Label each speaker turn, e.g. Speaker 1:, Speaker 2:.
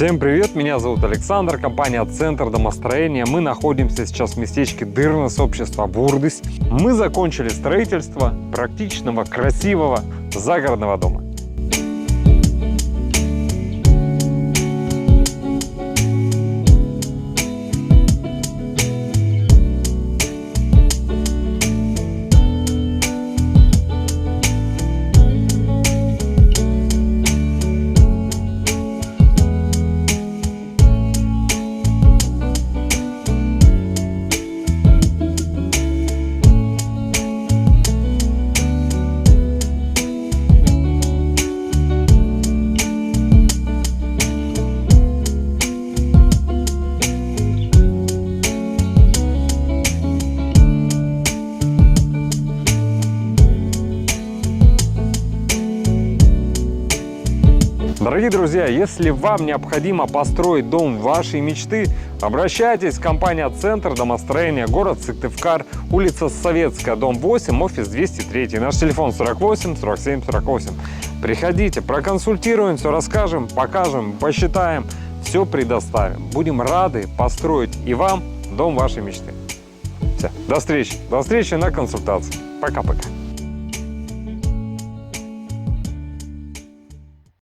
Speaker 1: Всем привет, меня зовут Александр, компания «Центр домостроения». Мы находимся сейчас в местечке Дырнес, общество Бурдысь. Мы закончили строительство практичного, красивого загородного дома. Дорогие друзья, если вам необходимо построить дом вашей мечты, обращайтесь в компанию «Центр домостроения», город Сыктывкар, улица Советская, дом 8, офис 203. Наш телефон 48 47 48. Приходите, проконсультируемся, расскажем, покажем, посчитаем, все предоставим. Будем рады построить и вам дом вашей мечты. Все, до встречи на консультации. Пока-пока.